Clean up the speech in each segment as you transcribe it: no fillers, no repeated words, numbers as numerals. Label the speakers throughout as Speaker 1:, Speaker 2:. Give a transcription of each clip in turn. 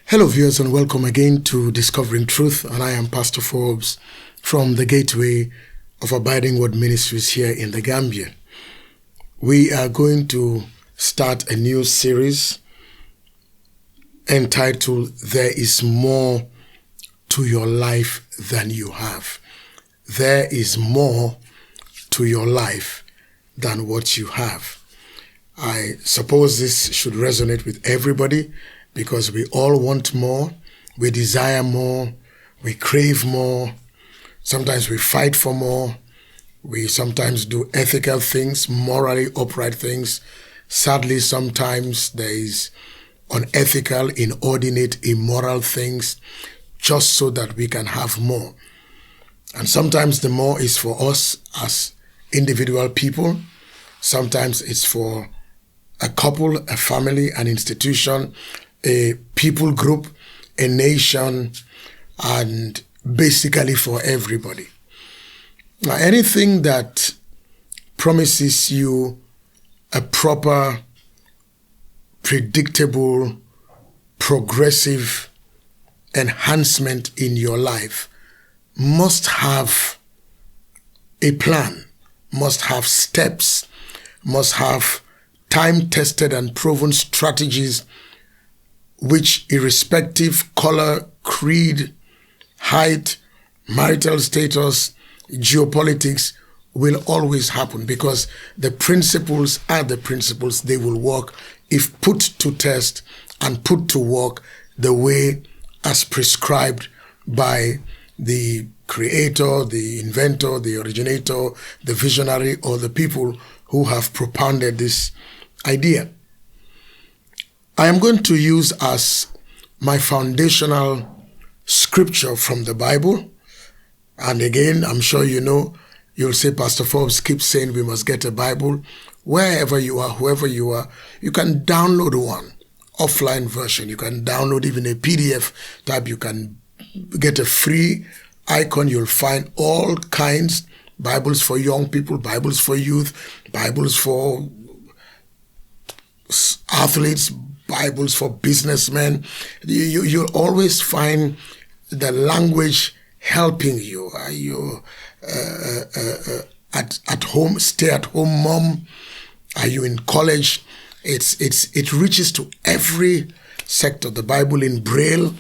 Speaker 1: Hello viewers, and welcome again to Discovering Truth, and I am Pastor Forbes from the Gateway of Abiding Word Ministries here in the Gambia. We are going to start a new series entitled There is More to Your Life Than You Have. There is more to your life than what you have. I suppose this should resonate with everybody, because we all want more, we desire more, we crave more. Sometimes we fight for more. We sometimes do ethical things, morally upright things. Sadly, sometimes there is unethical, inordinate, immoral things, just so that we can have more. And sometimes the more is for us as individual people. Sometimes it's for a couple, a family, an institution, a people group, a nation, and basically for everybody. Now, anything that promises you a proper, predictable, progressive enhancement in your life must have a plan, must have steps, must have time-tested and proven strategies which, irrespective color, creed, height, marital status, geopolitics, will always happen, because the principles are the principles. They will work if put to test and put to work the way as prescribed by the creator, the inventor, the originator, the visionary, or the people who have propounded this idea. I am going to use as my foundational scripture from the Bible. And again, I'm sure you know, you'll say, Pastor Forbes keeps saying we must get a Bible. Wherever you are, whoever you are, you can download one, offline version. You can download even a PDF tab. You can get a free icon. You'll find all kinds, Bibles for young people, Bibles for youth, Bibles for athletes, Bibles for businessmen. You'll always find the language helping you. Are you at home, stay-at-home mom? Are you in college? It reaches to every sector. The Bible in Braille,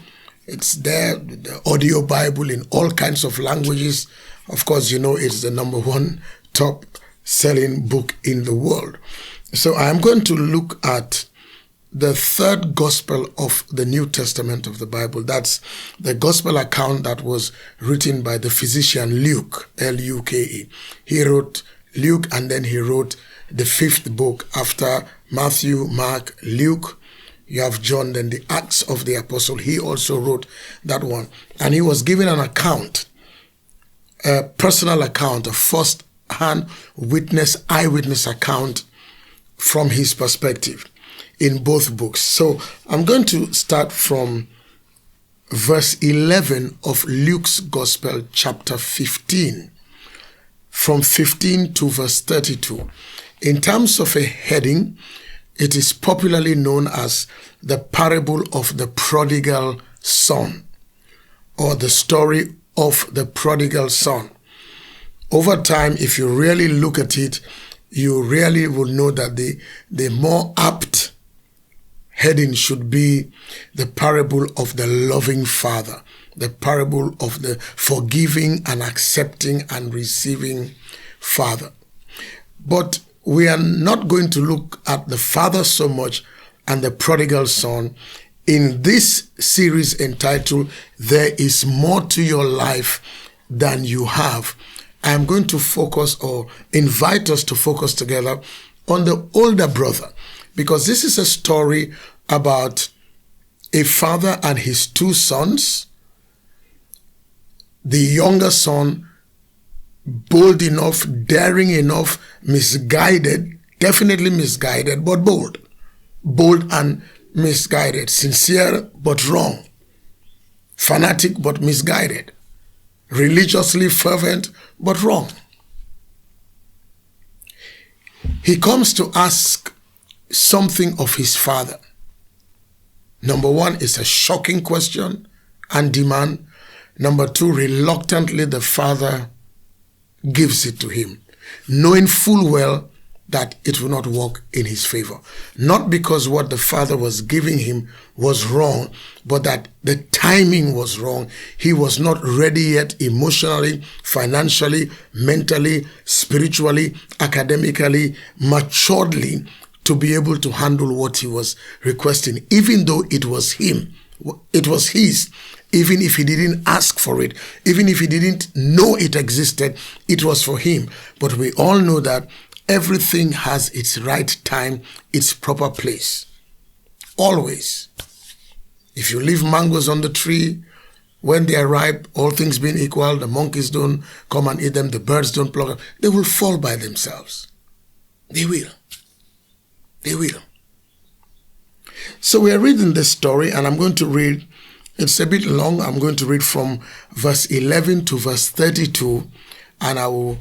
Speaker 1: it's there. The audio Bible in all kinds of languages. Of course, you know it's the #1 top-selling book in the world. So I am going to look at the third gospel of the New Testament of the Bible. That's the gospel account that was written by the physician Luke, L-U-K-E. He wrote Luke, and then he wrote the fifth book after Matthew, Mark, Luke. You have John, then the Acts of the Apostle. He also wrote that one. And he was given an account, a personal account, a first-hand witness, eyewitness account from his perspective in both books. So I'm going to start from verse 11 of Luke's Gospel, chapter 15, from 15 to verse 32. In terms of a heading, it is popularly known as the parable of the prodigal son, or the story of the prodigal son. Over time, if you really look at it, you really will know that the more apt heading should be the parable of the loving father, the parable of the forgiving and accepting and receiving father. But we are not going to look at the father so much and the prodigal son in this series entitled There is More to Your Life Than You Have. I am going to focus, or invite us to focus together, on the older brother, because this is a story about a father and his two sons. The younger son, bold enough, daring enough, misguided, definitely misguided, but bold. Bold and misguided, sincere but wrong, fanatic but misguided, religiously fervent but wrong. He comes to ask something of his father. Number one, it's a shocking question and demand. Number two, reluctantly the father gives it to him, knowing full well that it will not work in his favor. Not because what the father was giving him was wrong, but that the timing was wrong. He was not ready yet emotionally, financially, mentally, spiritually, academically, maturedly to be able to handle what he was requesting, even though it was him. It was his. Even if he didn't ask for it, even if he didn't know it existed, it was for him. But we all know that everything has its right time, its proper place. Always. If you leave mangoes on the tree, when they are ripe, all things being equal, the monkeys don't come and eat them, the birds don't pluck them, they will fall by themselves. They will. They will. So we are reading this story, and I'm going to read, it's a bit long, I'm going to read from verse 11 to verse 32, and I will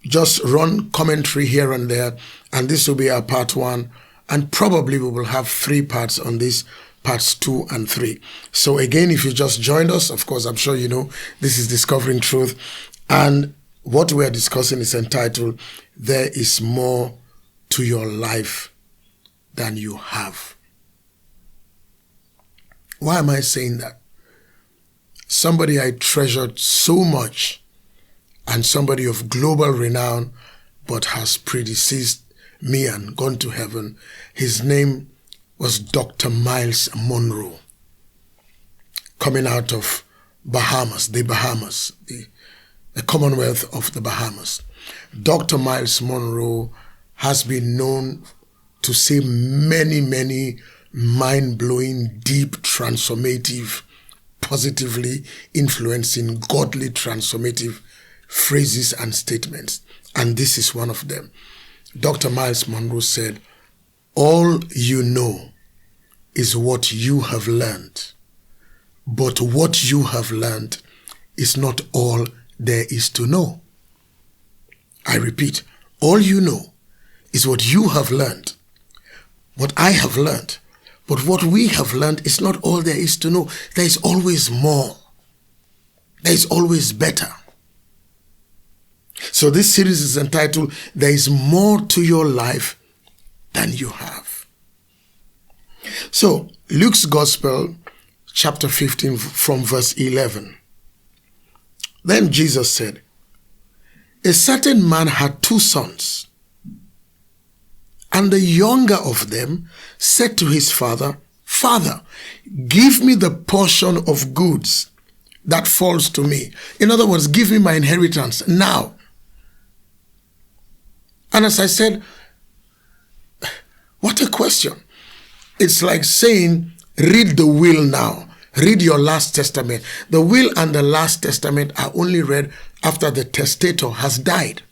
Speaker 1: just run commentary here and there, and this will be our part one, and probably we will have 3 parts on this, parts 2 and 3. So again, if you just joined us, of course, I'm sure you know, this is Discovering Truth, and what we are discussing is entitled, There is More to Your Life Than You Have. Why am I saying that? Somebody I treasured so much, and somebody of global renown, but has predeceased me and gone to heaven. His name was Dr. Miles Monroe, coming out of Bahamas, the Commonwealth of the Bahamas. Dr. Miles Monroe has been known to say many, many mind-blowing, deep, transformative, positively influencing, godly, transformative phrases and statements, and this is one of them. Dr. Miles Monroe said, all you know is what you have learned, but what you have learned is not all there is to know. I repeat, all you know is what you have learned, what I have learned, but what we have learned is not all there is to know. There is always more. There is always better. So this series is entitled, There is More to Your Life Than You Have. So, Luke's Gospel, chapter 15, from verse 11. Then Jesus said, a certain man had 2 sons, and the younger of them said to his father, Father, give me the portion of goods that falls to me. In other words, give me my inheritance now. And as I said, what a question. It's like saying, read the will now. Read your last testament. The will and the last testament are only read after the testator has died.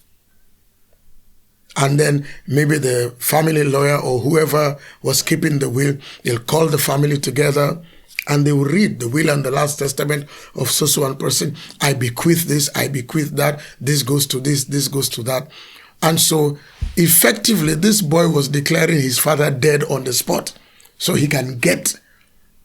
Speaker 1: And then maybe the family lawyer or whoever was keeping the will, they'll call the family together and they will read the will and the last testament of so and person. I bequeath this, I bequeath that, this goes to this goes to that. And so effectively, this boy was declaring his father dead on the spot so he can get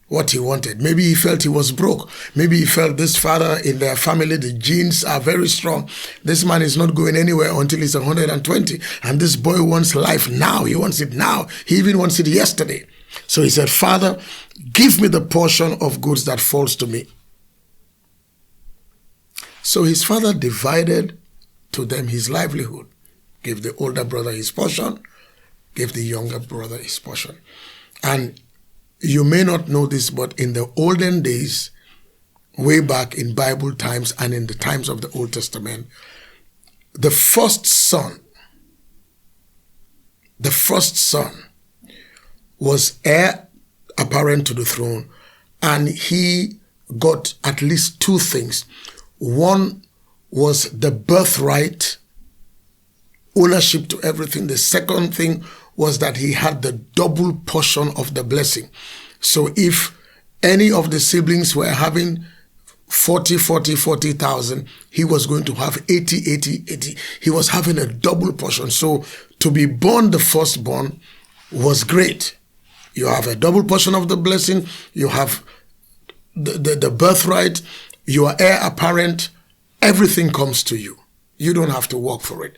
Speaker 1: what he wanted. Maybe he felt he was broke. Maybe he felt this father in their family, the genes are very strong. This man is not going anywhere until he's 120. And this boy wants life now. He wants it now. He even wants it yesterday. So he said, Father, give me the portion of goods that falls to me. So his father divided to them his livelihood. Gave the older brother his portion, gave the younger brother his portion. And you may not know this, but in the olden days, way back in Bible times and in the times of the Old Testament, the first son was heir apparent to the throne, and he got at least 2 things. One was the birthright, ownership to everything. The second thing was that he had the double portion of the blessing. So if any of the siblings were having 40,000, he was going to have 80. He was having a double portion. So to be born the firstborn was great. You have a double portion of the blessing. You have the birthright. You are heir apparent. Everything comes to you. You don't have to work for it.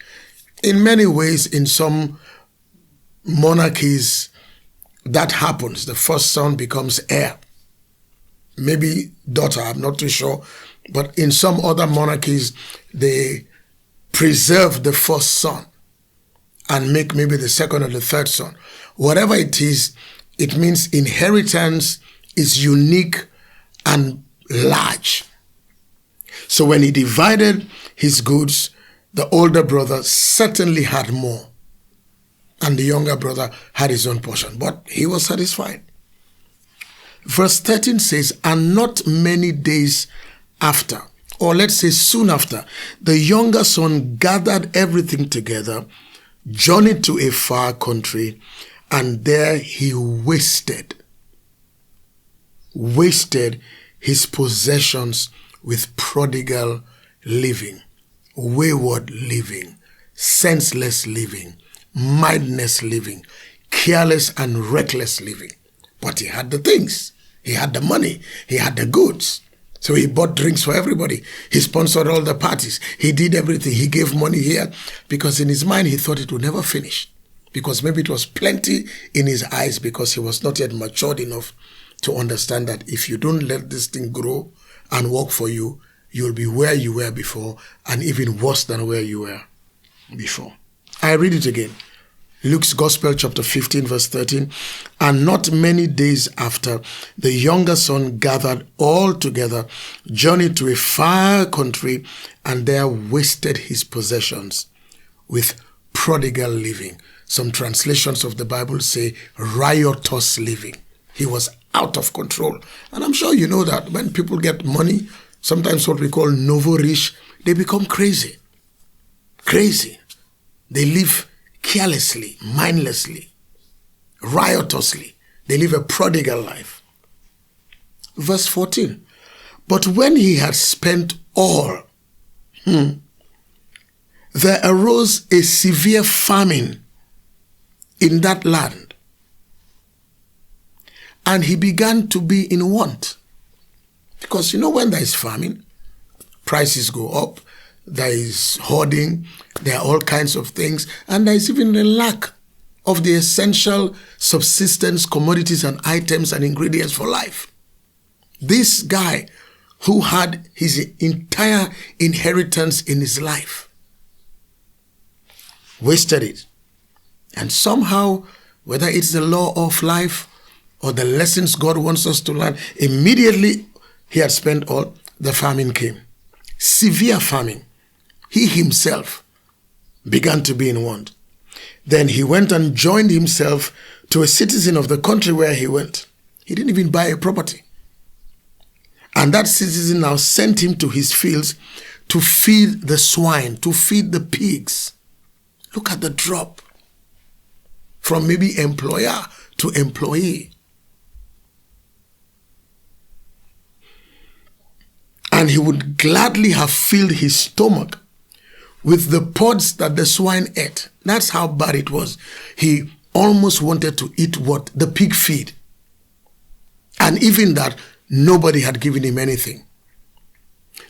Speaker 1: In many ways, in some monarchies, that happens. The first son becomes heir. Maybe daughter, I'm not too sure. But in some other monarchies, they preserve the first son and make maybe the second or the third son. Whatever it is, it means inheritance is unique and large. So when he divided his goods, the older brother certainly had more, and the younger brother had his own portion, but he was satisfied. Verse 13 says, and not many days after, or let's say soon after, the younger son gathered everything together, journeyed to a far country, and there he wasted his possessions with prodigal living, wayward living, senseless living, mindless living, careless and reckless living. But he had the things. He had the money. He had the goods. So he bought drinks for everybody. He sponsored all the parties. He did everything. He gave money here because in his mind he thought it would never finish. Because maybe it was plenty in his eyes because he was not yet matured enough to understand that if you don't let this thing grow and work for you, you'll be where you were before and even worse than where you were before. I read it again. Luke's Gospel, chapter 15, verse 13. And not many days after, the younger son gathered all together, journeyed to a far country, and there wasted his possessions with prodigal living. Some translations of the Bible say riotous living. He was out of control. And I'm sure you know that when people get money, sometimes what we call novo-rich, they become crazy. Crazy. They live carelessly, mindlessly, riotously. They live a prodigal life. Verse 14. But when he had spent all, there arose a severe famine in that land, and he began to be in want. Because you know when there is famine, prices go up, there is hoarding, there are all kinds of things, and there is even a lack of the essential subsistence commodities and items and ingredients for life. This guy who had his entire inheritance in his life wasted it. And somehow, whether it's the law of life or the lessons God wants us to learn, immediately he had spent all, the famine came. Severe famine. He himself began to be in want. Then he went and joined himself to a citizen of the country where he went. He didn't even buy a property. And that citizen now sent him to his fields to feed the swine, to feed the pigs. Look at the drop from maybe employer to employee. And he would gladly have filled his stomach with the pods that the swine ate. That's how bad it was. He almost wanted to eat what the pig feed. And even that, nobody had given him anything.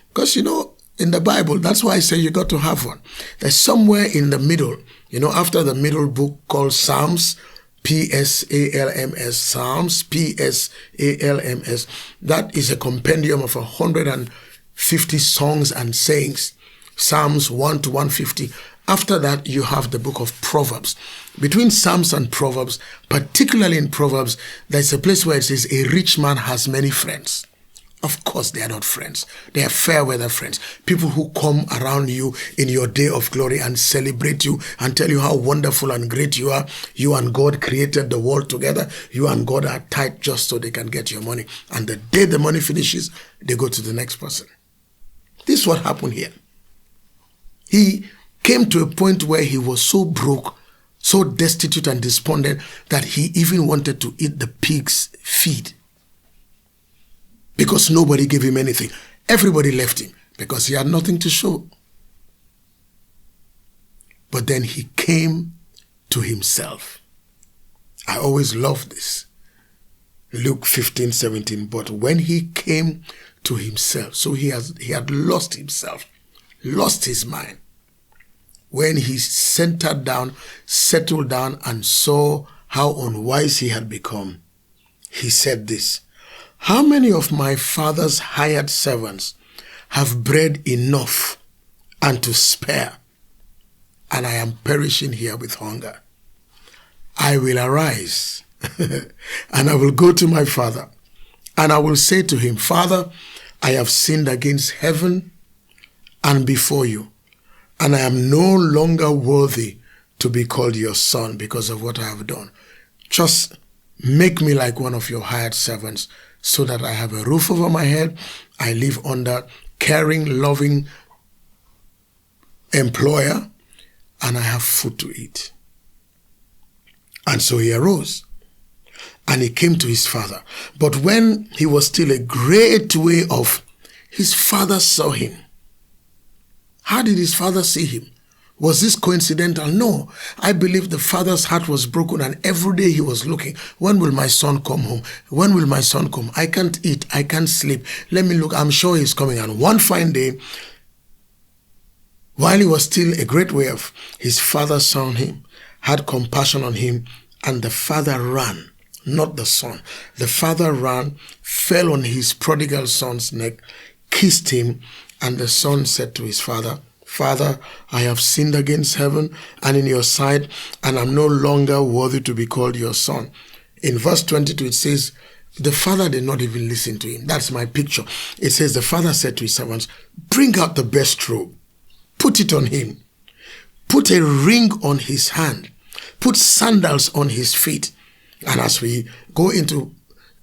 Speaker 1: Because, you know, in the Bible, that's why I say you got to have one. There's somewhere in the middle, you know, after the middle book called Psalms, P-S-A-L-M-S, Psalms, P-S-A-L-M-S. That is a compendium of 150 songs and sayings. Psalms 1 to 150. After that, you have the book of Proverbs. Between Psalms and Proverbs, particularly in Proverbs, there's a place where it says, a rich man has many friends. Of course, they are not friends. They are fair weather friends. People who come around you in your day of glory and celebrate you and tell you how wonderful and great you are. You and God created the world together. You and God are tight just so they can get your money. And the day the money finishes, they go to the next person. This is what happened here. He came to a point where he was so broke, so destitute and despondent that he even wanted to eat the pig's feed. Because nobody gave him anything. Everybody left him because he had nothing to show. But then he came to himself. I always love this. Luke 15:17. But when he came to himself, so he had lost himself, lost his mind. When he centered down, settled down, and saw how unwise he had become, he said this: how many of my father's hired servants have bread enough and to spare, and I am perishing here with hunger? I will arise and I will go to my father, and I will say to him, Father, I have sinned against heaven and before you, and I am no longer worthy to be called your son because of what I have done. Just make me like one of your hired servants so that I have a roof over my head. I live under caring, loving employer, and I have food to eat. And so he arose and he came to his father. But when he was still a great way off, his father saw him. How did his father see him? Was this coincidental? No. I believe the father's heart was broken, and every day he was looking, when will my son come home? When will my son come? I can't eat. I can't sleep. Let me look. I'm sure he's coming. And one fine day, while he was still a great way off, his father saw him, had compassion on him, and the father ran, not the son. The father ran, fell on his prodigal son's neck, kissed him, and the son said to his father, Father, I have sinned against heaven and in your sight, and I'm no longer worthy to be called your son. In verse 22, it says, the father did not even listen to him. That's my picture. It says, the father said to his servants, bring out the best robe, put it on him, put a ring on his hand, put sandals on his feet. And as we go into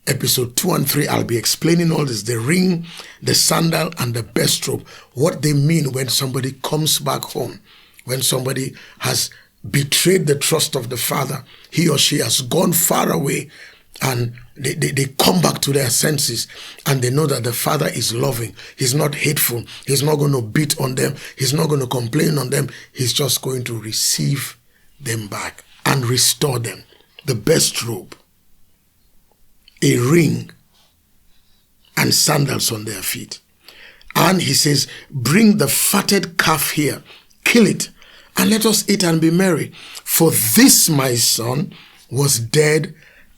Speaker 1: episode 2 and 3, I'll be explaining all this, the ring, the sandal, and the best robe, what they mean when somebody comes back home, when somebody has betrayed the trust of the father, he or she has gone far away, and they come back to their senses, and they know that the father is loving. He's not hateful. He's not going to beat on them. He's not going to complain on them. He's just going to receive them back and restore them. The best robe, a ring, and sandals on their feet. And he says, bring the fatted calf here, kill it, and let us eat and be merry. For this my son was dead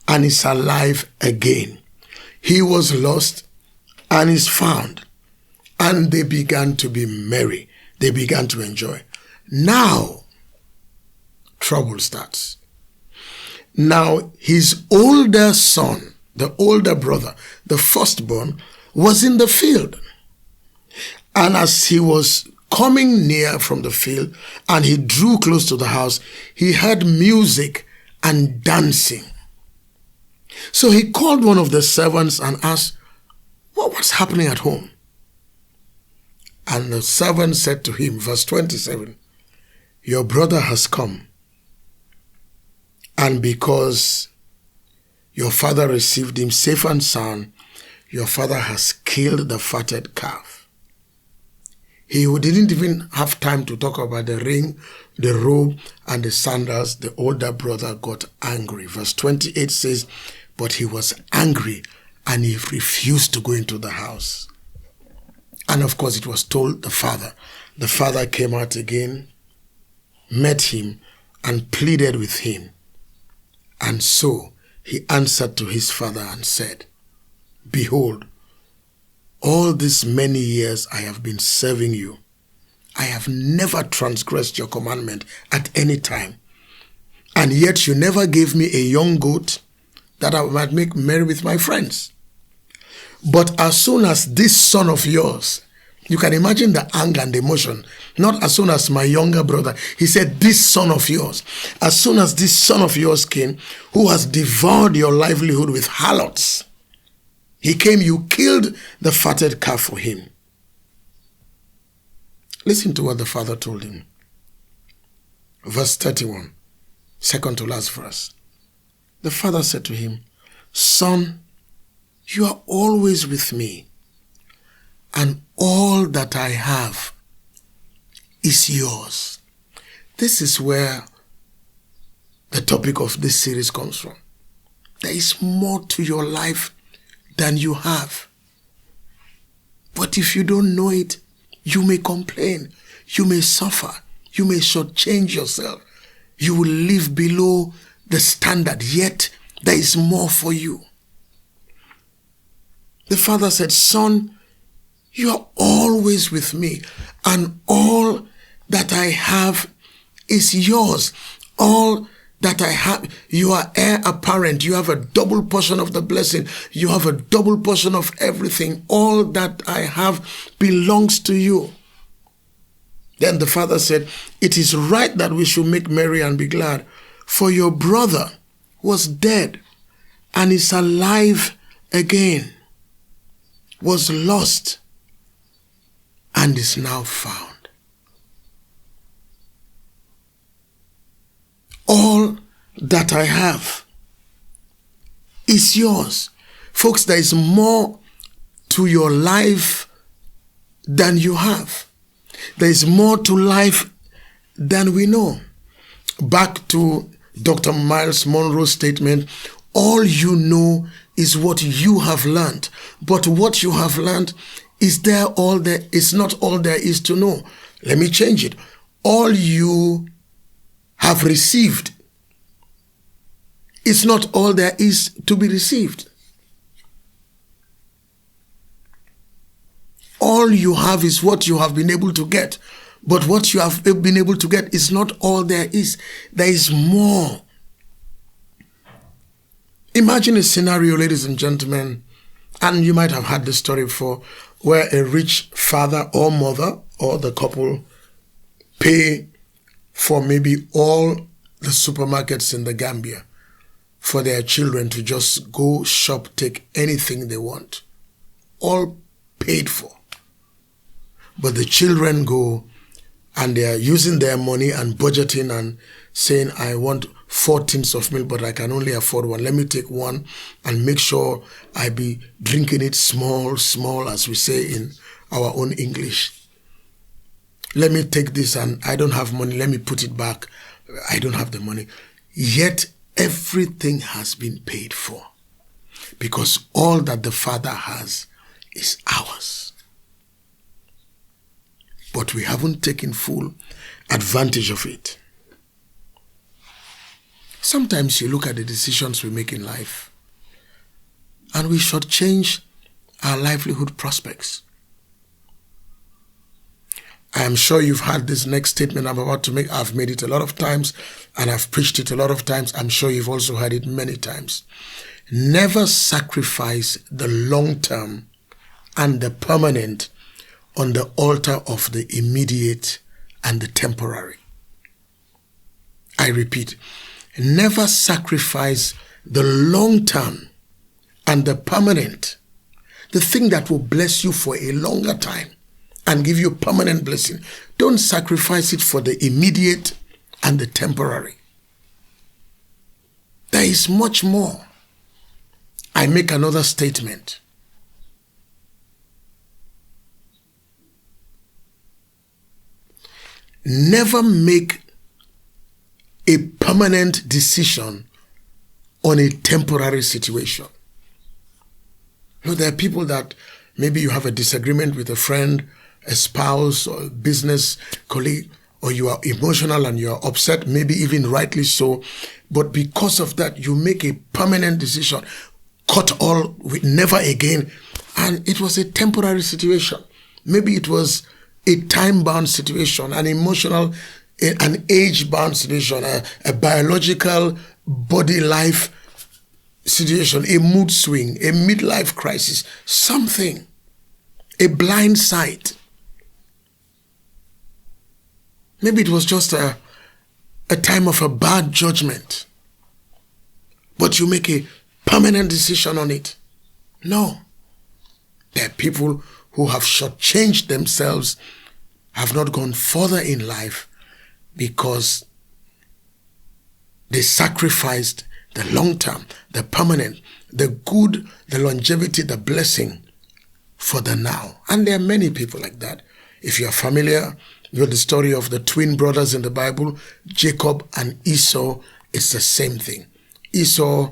Speaker 1: and is alive again. He was lost and is found. And they began to be merry. They began to enjoy. Now, trouble starts. Now, his older son, the older brother, the firstborn, was in the field. And as he was coming near from the field and he drew close to the house, he heard music and dancing. So he called one of the servants and asked, what was happening at home? And the servant said to him, verse 27, your brother has come, and because your father received him safe and sound, your father has killed the fatted calf. He who didn't even have time to talk about the ring, the robe, and the sandals, the older brother got angry. Verse 28 says, but he was angry and he refused to go into the house. And of course it was told the father. The father came out again, met him, and pleaded with him. And so he answered to his father and said, behold, all these many years I have been serving you. I have never transgressed your commandment at any time. And yet you never gave me a young goat that I might make merry with my friends. But as soon as this son of yours, you can imagine the anger and the emotion, not as soon as my younger brother, he said, this son of yours, as soon as this son of yours came, who has devoured your livelihood with harlots, he came, you killed the fatted calf for him. Listen to what the father told him. Verse 31, second to last verse. The father said to him, son, you are always with me, and all that I have is yours. This is where the topic of this series comes from. There is more to your life than you have. But if you don't know it, you may complain, you may suffer, you may shortchange yourself. You will live below the standard, yet there is more for you. The father said, son, you are always with me, and all that I have is yours. All that I have, you are heir apparent. You have a double portion of the blessing. You have a double portion of everything. All that I have belongs to you. Then the father said, it is right that we should make merry and be glad, for your brother was dead and is alive again, was lost and is now found. All that I have is yours. Folks, there is more to your life than you have. There is more to life than we know. Back to Dr. Miles Monroe's statement, all you know is what you have learned. But what you have learned, is not all there is to know. Let me change it. All you have received is not all there is to be received. All you have is what you have been able to get. But what you have been able to get is not all there is. There is more. Imagine a scenario, ladies and gentlemen, and you might have had this story before, where a rich father or mother or the couple pay for maybe all the supermarkets in the Gambia for their children to just go shop, take anything they want. All paid for. But the children go and they are using their money and budgeting and saying, I want 4 tins of milk, but I can only afford 1. Let me take 1 and make sure I be drinking it small, as we say in our own English. Let me take this and I don't have money. Let me put it back. I don't have the money. Yet everything has been paid for because all that the Father has is ours. But we haven't taken full advantage of it. Sometimes you look at the decisions we make in life and we shortchange our livelihood prospects. I am sure you've had this next statement I'm about to make. I've made it a lot of times and I've preached it a lot of times. I'm sure you've also heard it many times. Never sacrifice the long term and the permanent on the altar of the immediate and the temporary. I repeat, never sacrifice the long term and the permanent, the thing that will bless you for a longer time and give you permanent blessing. Don't sacrifice it for the immediate and the temporary. There is much more. I make another statement. Never make a permanent decision on a temporary situation. You know, there are people that maybe you have a disagreement with a friend, a spouse, or a business colleague, or you are emotional and you are upset, maybe even rightly so. But because of that, you make a permanent decision, cut all, with never again. And it was a temporary situation. Maybe it was a time-bound situation, an emotional, an age-bound situation, a biological body life situation, a mood swing, a midlife crisis, something, a blind sight. Maybe it was just a time of a bad judgment, but you make a permanent decision on it. No. There are people who have shortchanged themselves, have not gone further in life because they sacrificed the long term, the permanent, the good, the longevity, the blessing for the now. And there are many people like that. If you are familiar with the story of the twin brothers in the Bible, Jacob and Esau, it's the same thing. Esau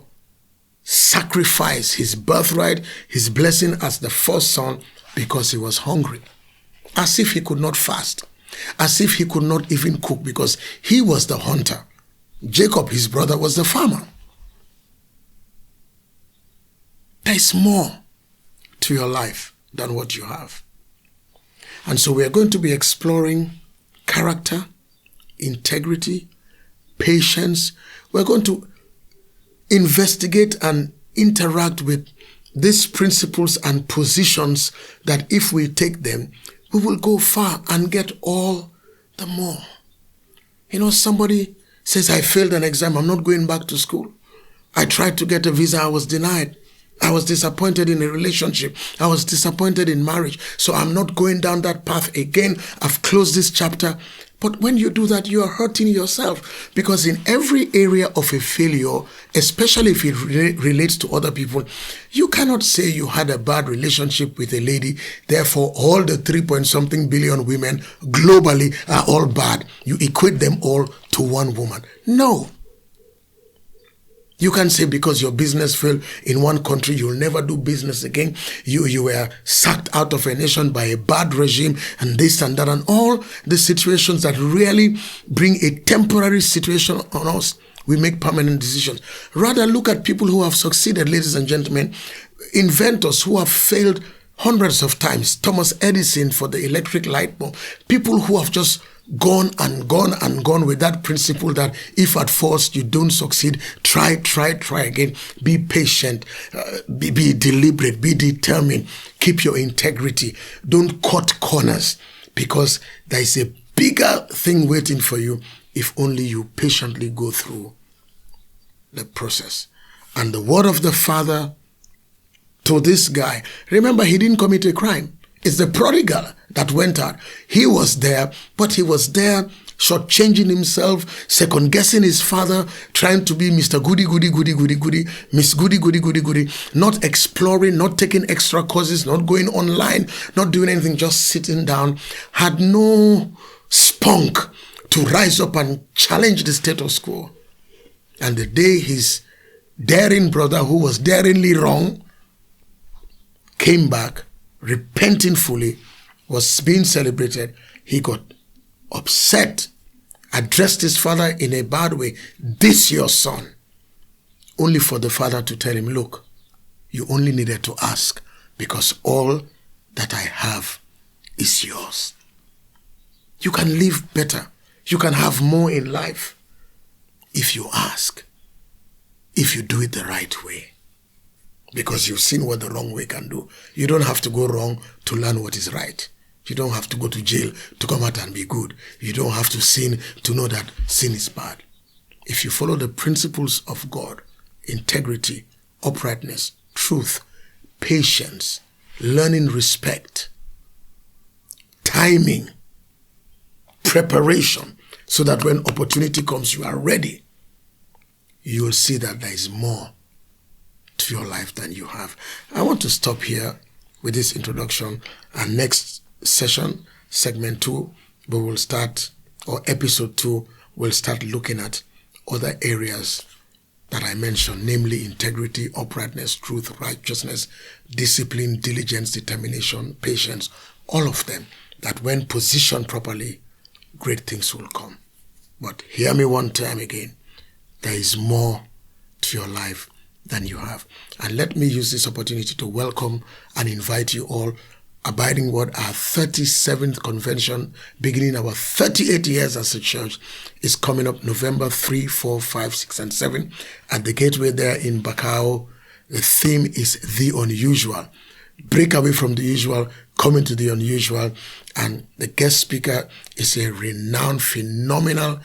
Speaker 1: sacrifice his birthright, his blessing as the first son because he was hungry. As if he could not fast. As if he could not even cook because he was the hunter. Jacob, his brother, was the farmer. There is more to your life than what you have. And so we are going to be exploring character, integrity, patience. We're going to investigate and interact with these principles and positions that if we take them, we will go far and get all the more. You know, somebody says, I failed an exam, I'm not going back to school. I tried to get a visa, I was denied. I was disappointed in a relationship. I was disappointed in marriage. So I'm not going down that path again. I've closed this chapter. But when you do that, you are hurting yourself. Because in every area of a failure, especially if it relates to other people, you cannot say you had a bad relationship with a lady, therefore all the 3-point-something billion women globally are all bad. You equate them all to one woman. No. You can say because your business failed in one country, you'll never do business again. You were sacked out of a nation by a bad regime and this and that and all the situations that really bring a temporary situation on us. We make permanent decisions. Rather, look at people who have succeeded, ladies and gentlemen, inventors who have failed hundreds of times. Thomas Edison for the electric light bulb. People who have just gone and gone and gone with that principle that if at first you don't succeed, try again. Be patient, be deliberate, be determined. Keep your integrity. Don't cut corners because there is a bigger thing waiting for you if only you patiently go through the process. And the word of the Father to this guy, remember, he didn't commit a crime. It's the prodigal that went out. He was there, but he was there shortchanging himself, second-guessing his father, trying to be Mr. Goody, Miss Goody, not exploring, not taking extra courses, not going online, not doing anything, just sitting down, had no spunk to rise up and challenge the status quo. And the day his daring brother, who was daringly wrong, came back, repenting fully, was being celebrated, he got upset, addressed his father in a bad way. This your son. Only for the father to tell him, look, you only needed to ask because all that I have is yours. You can live better. You can have more in life if you ask, if you do it the right way. Because you've seen what the wrong way can do. You don't have to go wrong to learn what is right. You don't have to go to jail to come out and be good. You don't have to sin to know that sin is bad. If you follow the principles of God, integrity, uprightness, truth, patience, learning respect, timing, preparation, so that when opportunity comes, you are ready, you will see that there is more to your life than you have. I want to stop here with this introduction, and next session, segment 2, we will start, or episode 2, we'll start looking at other areas that I mentioned, namely integrity, uprightness, truth, righteousness, discipline, diligence, determination, patience, all of them, that when positioned properly, great things will come. But hear me one time again, there is more to your life than you have. And let me use this opportunity to welcome and invite you all. Abiding Word, our 37th convention, beginning our 38 years as a church, is coming up November 3, 4, 5, 6, and 7 at the Gateway there in Bacau. The theme is The Unusual. Break away from the usual, come into the unusual. And the guest speaker is a renowned, phenomenal,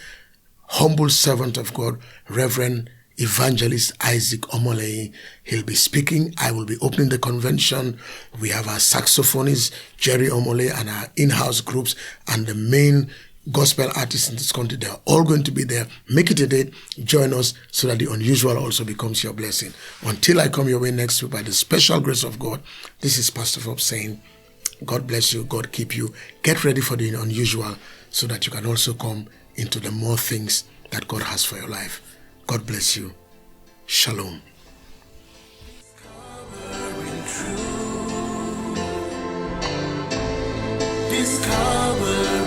Speaker 1: humble servant of God, Reverend Evangelist Isaac Omolei. He'll be speaking. I will be opening the convention. We have our saxophonist, Jerry Omolei, and our in-house groups, and the main gospel artists in this country. They're all going to be there. Make it a date. Join us so that the unusual also becomes your blessing. Until I come your way next week, by the special grace of God, this is Pastor Forbes saying, God bless you. God keep you. Get ready for the unusual so that you can also come into the more things that God has for your life. God bless you. Shalom.
Speaker 2: discover